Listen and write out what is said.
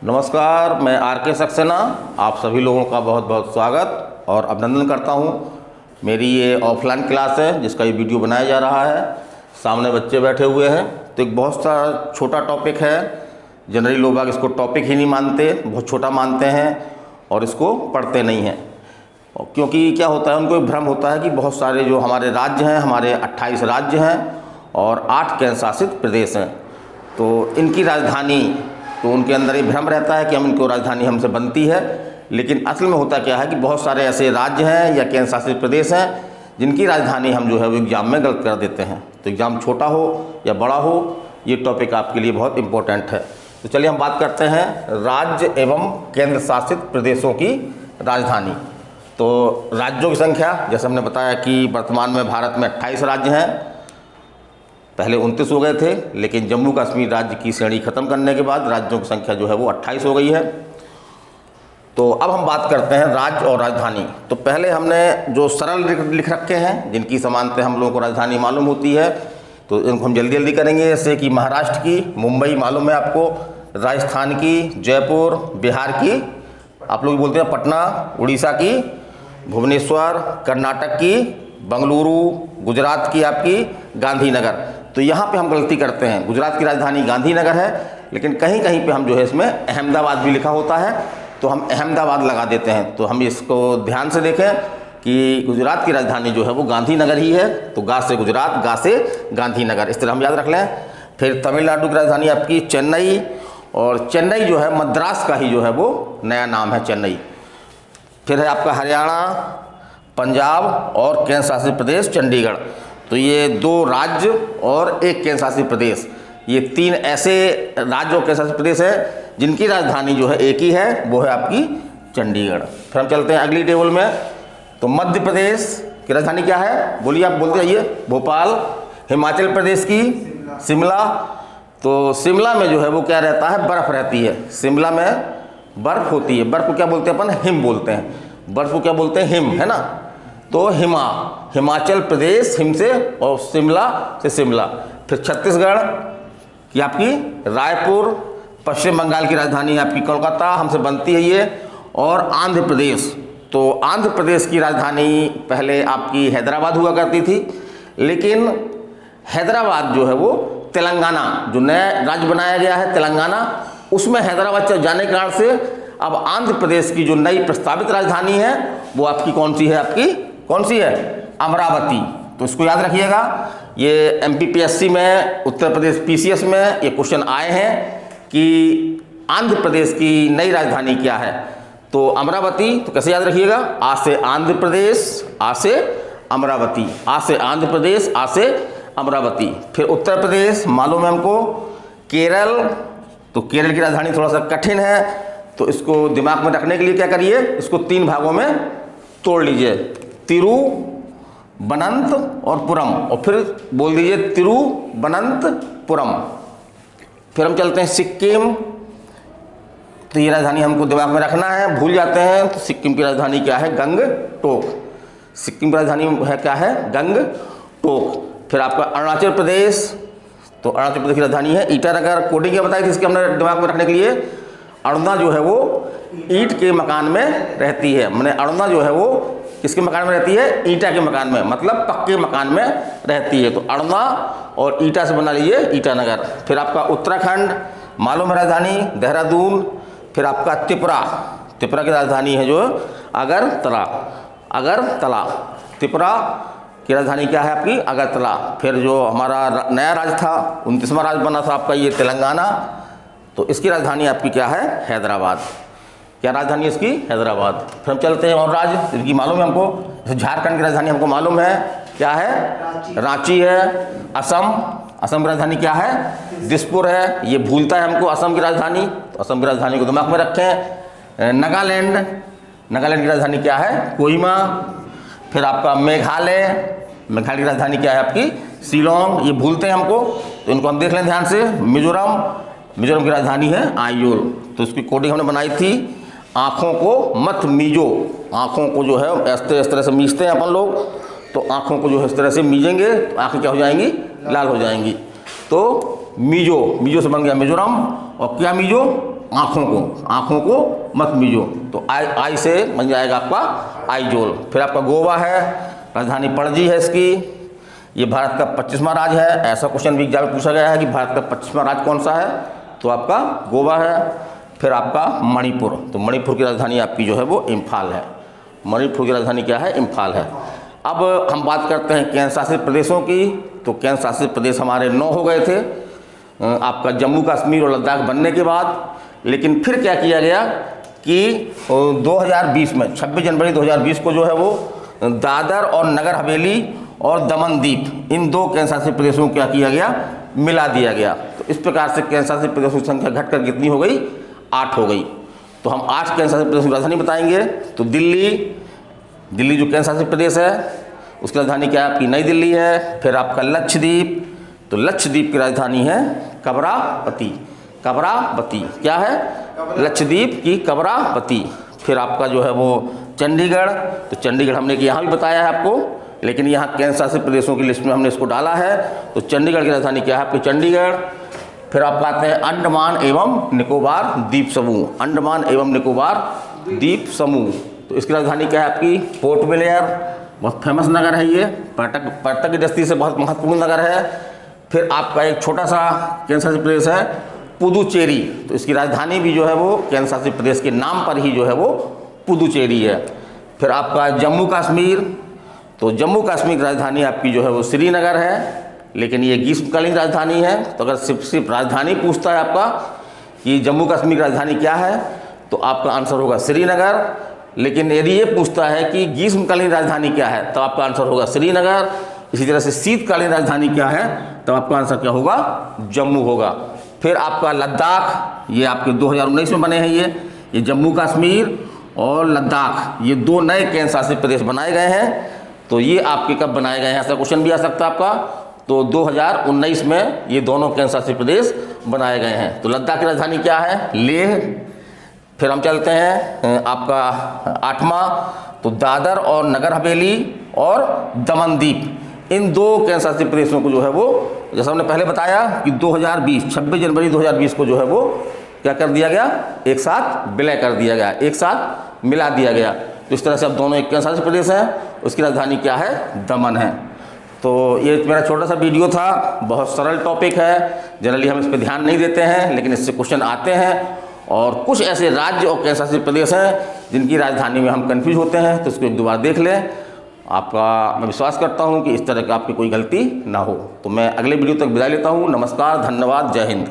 नमस्कार, मैं आर.के. सक्सेना आप सभी लोगों का बहुत बहुत स्वागत और अभिनंदन करता हूं। मेरी ये ऑफलाइन क्लास है जिसका ये वीडियो बनाया जा रहा है। सामने बच्चे बैठे हुए हैं। तो एक बहुत सा छोटा टॉपिक है। जनरली लोग इसको टॉपिक ही नहीं मानते, बहुत छोटा मानते हैं और इसको पढ़ते नहीं हैं। क्योंकि क्या होता है, उनको एक भ्रम होता है कि बहुत सारे जो हमारे राज्य हैं, हमारे 28 राज्य हैं और 8 केंद्र शासित प्रदेश हैं, तो इनकी राजधानी, तो उनके अंदर ये भ्रम रहता है कि हम इनको राजधानी हमसे बनती है। लेकिन असल में होता क्या है कि बहुत सारे ऐसे राज्य हैं या केंद्र शासित प्रदेश हैं जिनकी राजधानी हम जो है वो एग्ज़ाम में गलत कर देते हैं। तो एग्ज़ाम छोटा हो या बड़ा हो, ये टॉपिक आपके लिए बहुत इम्पोर्टेंट है। तो चलिए हम बात करते हैं राज्य एवं केंद्र शासित प्रदेशों की राजधानी। तो राज्यों की संख्या, जैसे हमने बताया कि वर्तमान में भारत में 28 राज्य हैं। पहले 29 हो गए थे, लेकिन जम्मू कश्मीर राज्य की श्रेणी खत्म करने के बाद राज्यों की संख्या जो है वो 28 हो गई है। तो अब हम बात करते हैं राज्य और राजधानी। तो पहले हमने जो सरल लिख रखे हैं, जिनकी समानता हम लोगों को राजधानी मालूम होती है, तो इनको हम जल्दी जल्दी करेंगे। जैसे कि महाराष्ट्र की मुंबई मालूम है आपको, राजस्थान की जयपुर, बिहार की आप लोग बोलते हैं पटना, उड़ीसा की भुवनेश्वर, कर्नाटक की बंगलुरु, गुजरात की आपकी गांधीनगर। तो यहाँ पे हम गलती करते हैं, गुजरात की राजधानी गांधीनगर है, लेकिन कहीं कहीं पे हम जो है इसमें अहमदाबाद भी लिखा होता है, तो हम अहमदाबाद लगा देते हैं। तो हम इसको ध्यान से देखें कि गुजरात की राजधानी जो है वो गांधीनगर ही है। तो गा से गुजरात, गा से गांधीनगर, इस तरह हम याद रख लें। फिर तमिलनाडु की राजधानी आपकी चेन्नई, और चेन्नई जो है मद्रास का ही जो है वो नया नाम है, चेन्नई। फिर है आपका हरियाणा, पंजाब और केंद्र शासित प्रदेश चंडीगढ़। तो ये 2 राज्य और 1 केंद्र शासित प्रदेश, ये 3 ऐसे राज्य और केंद्र शासित प्रदेश हैं जिनकी राजधानी जो है एक ही है, वो है आपकी चंडीगढ़। फिर हम चलते हैं अगली टेबल में। तो मध्य प्रदेश की राजधानी क्या है, बोलिए, आप बोलते जाइए। भोपाल। हिमाचल प्रदेश की शिमला। तो शिमला में जो है वो क्या रहता है, बर्फ़ रहती है। शिमला में बर्फ़ होती है। बर्फ़ को क्या बोलते हैं अपन, हिम बोलते हैं। बर्फ़ को क्या बोलते हैं, हिम, है ना। तो हिमाचल प्रदेश हिम से, और शिमला से शिमला। फिर छत्तीसगढ़ की आपकी रायपुर, पश्चिम बंगाल की राजधानी है आपकी कोलकाता, हमसे बनती है ये। और आंध्र प्रदेश, तो आंध्र प्रदेश की राजधानी पहले आपकी हैदराबाद हुआ करती थी, लेकिन हैदराबाद जो है वो तेलंगाना, जो नया राज्य बनाया गया है तेलंगाना, उसमें हैदराबाद चल जाने के कारण से अब आंध्र प्रदेश की जो नई प्रस्तावित राजधानी है वो आपकी कौन सी है, आपकी कौन सी है, अमरावती। तो इसको याद रखिएगा। ये एमपीपीएससी में, उत्तर प्रदेश पीसीएस में ये क्वेश्चन आए हैं कि आंध्र प्रदेश की नई राजधानी क्या है। तो अमरावती। तो कैसे याद रखिएगा, आ से आंध्र प्रदेश, आ से अमरावती, आ से आंध्र प्रदेश, आ से अमरावती। फिर उत्तर प्रदेश मालूम है हमको, केरल। तो केरल की राजधानी थोड़ा सा कठिन है, तो इसको दिमाग में रखने के लिए क्या करिए, इसको 3 भागों में तोड़ लीजिए, तिरुवनंत और पुरम, और फिर बोल दीजिए तिरुवनंतपुरम। फिर हम चलते हैं सिक्किम। तो ये राजधानी हमको दिमाग में रखना है, भूल जाते हैं। तो सिक्किम की राजधानी क्या है, गंगटोक। सिक्किम की राजधानी है क्या है, गंगटोक। फिर आपका अरुणाचल प्रदेश, तो अरुणाचल प्रदेश की राजधानी है ईटानगर। कोडिंग क्या बताई थी इसके हमने दिमाग में रखने के लिए, अरुणा जो है वो ईंट के मकान में रहती है। मैंने अरुणा जो है वो किसके मकान में रहती है, ईंटा के मकान में, मतलब पक्के मकान में रहती है। तो अरुणा और ईंटा से बना लीजिए ईटानगर। फिर आपका उत्तराखंड मालूम है राजधानी, देहरादून। फिर आपका त्रिपुरा, त्रिपुरा की राजधानी है जो अगरतला, अगरतला। त्रिपुरा की राजधानी क्या है आपकी, अगरतला। फिर जो हमारा नया राज्य था, 29वां राज्य बना था आपका ये तेलंगाना, तो इसकी राजधानी आपकी क्या है, हैदराबाद। क्या राजधानी इसकी, हैदराबाद। फिर हम चलते हैं और राज्य जिनकी मालूम है हमको। झारखंड की राजधानी हमको मालूम है क्या है, रांची है। असम, असम की राजधानी क्या है, दिसपुर है। ये भूलता है हमको असम की राजधानी, तो असम की राजधानी को दिमाग में रखें। नागालैंड, नागालैंड की राजधानी क्या है, कोहिमा। फिर आपका मेघालय, मेघालय की राजधानी क्या है आपकी, शिलोंग। ये भूलते हैं हमको, तो इनको हम देख लें ध्यान से। मिजोरम, मिजोरम की राजधानी है आइजोल। तो उसकी कोडिंग हमने बनाई थी, आँखों को मत मीजो। आँखों को जो है इस तरह से मीजते हैं अपन लोग, तो आँखों को जो है इस तरह से मीजेंगे तो आँखें क्या हो जाएंगी, लाल हो जाएंगी। तो मिजो, मिजो से बन गया मिजोरम। और क्या मिजो, आँखों को मत मीजो, तो आई से बन जाएगा आपका आइजोल। फिर आपका गोवा है, राजधानी पणजी है इसकी। ये भारत का 25वां राज्य है। ऐसा क्वेश्चन भी एग्जाम में पूछा गया है कि भारत का 25वां राज्य कौन सा है, तो आपका गोवा है। फिर आपका मणिपुर, तो मणिपुर की राजधानी आपकी जो है वो इम्फाल है। मणिपुर की राजधानी क्या है, इम्फाल है। अब हम बात करते हैं केंद्र शासित प्रदेशों की। तो केंद्र शासित प्रदेश हमारे 9 हो गए थे आपका जम्मू कश्मीर और लद्दाख बनने के बाद। लेकिन फिर क्या किया गया कि 2020 में 26 जनवरी 2020 को जो है वो दादर और नगर हवेली और दमन दीप, इन 2 केंद्र शासित प्रदेशों को क्या किया गया, मिला दिया गया। तो इस प्रकार से केंद्र शासित प्रदेशों की संख्या घटकर कितनी हो गई, 8 हो गई। तो हम 8 केंद्र शासित प्रदेशों की राजधानी बताएंगे। तो दिल्ली जो केंद्र शासित प्रदेश है उसकी राजधानी क्या है, आपकी नई दिल्ली है। फिर आपका लक्षद्वीप, तो लक्षद्वीप की राजधानी है कवरावती। क्या है, लक्षद्वीप की कवरावती। फिर आपका जो है वो चंडीगढ़, तो चंडीगढ़ हमने कि यहाँ भी बताया है आपको, लेकिन यहाँ केंद्र शासित प्रदेशों की लिस्ट में हमने इसको डाला है। तो चंडीगढ़ की राजधानी क्या है आपकी, चंडीगढ़। फिर आप आते हैं अंडमान एवं निकोबार द्वीप समूह, अंडमान एवं निकोबार द्वीप समूह। तो इसकी राजधानी क्या है आपकी, पोर्ट ब्लेयर। बहुत फेमस नगर है ये, पर्यटक की दृष्टि से बहुत महत्वपूर्ण नगर है। फिर आपका एक छोटा सा केंद्र शासित प्रदेश है पुदुचेरी, तो इसकी राजधानी भी जो है वो केंद्र शासित प्रदेश के नाम पर ही जो है वो पुदुचेरी है। फिर आपका जम्मू कश्मीर, तो जम्मू कश्मीर की राजधानी आपकी जो है वो श्रीनगर है, लेकिन ये ग्रीष्मकालीन राजधानी है। तो अगर सिर्फ राजधानी पूछता है आपका कि जम्मू कश्मीर की राजधानी क्या है, तो आपका आंसर होगा श्रीनगर। लेकिन यदि ये पूछता है कि ग्रीष्मकालीन राजधानी क्या है, तो आपका आंसर होगा श्रीनगर। इसी तरह से शीतकालीन राजधानी क्या है, तो आपका आंसर क्या होगा, जम्मू होगा। फिर आपका लद्दाख, ये आपके 2019 में बने हैं ये जम्मू कश्मीर और लद्दाख, ये 2 नए केंद्र शासित प्रदेश बनाए गए हैं। तो ये आपके कब बनाए गए हैं, ऐसा क्वेश्चन भी आ सकता है आपका। तो 2019 में ये दोनों केंद्र शासित प्रदेश बनाए गए हैं। तो लद्दाख की राजधानी क्या है, लेह। फिर हम चलते हैं आपका 8वां, तो दादर और नगर हवेली और दमन दीप, इन 2 केंद्र शासित प्रदेशों को जो है वो, जैसा हमने पहले बताया कि 26 जनवरी 2020 को जो है वो क्या कर दिया गया, एक साथ विलय कर दिया गया, एक साथ मिला दिया गया। तो इस तरह से अब दोनों एक केंद्र शासित प्रदेश हैं, उसकी राजधानी क्या है, दमन है। तो ये मेरा छोटा सा वीडियो था, बहुत सरल टॉपिक है। जनरली हम इस पर ध्यान नहीं देते हैं, लेकिन इससे क्वेश्चन आते हैं। और कुछ ऐसे राज्य और केंद्र शासित प्रदेश हैं जिनकी राजधानी में हम कन्फ्यूज होते हैं, तो इसको एक 2 बार देख लें। आपका मैं विश्वास करता हूँ कि इस तरह का आपकी कोई गलती ना हो। तो मैं अगले वीडियो तक विदाई लेता हूँ। नमस्कार, धन्यवाद, जय हिंद।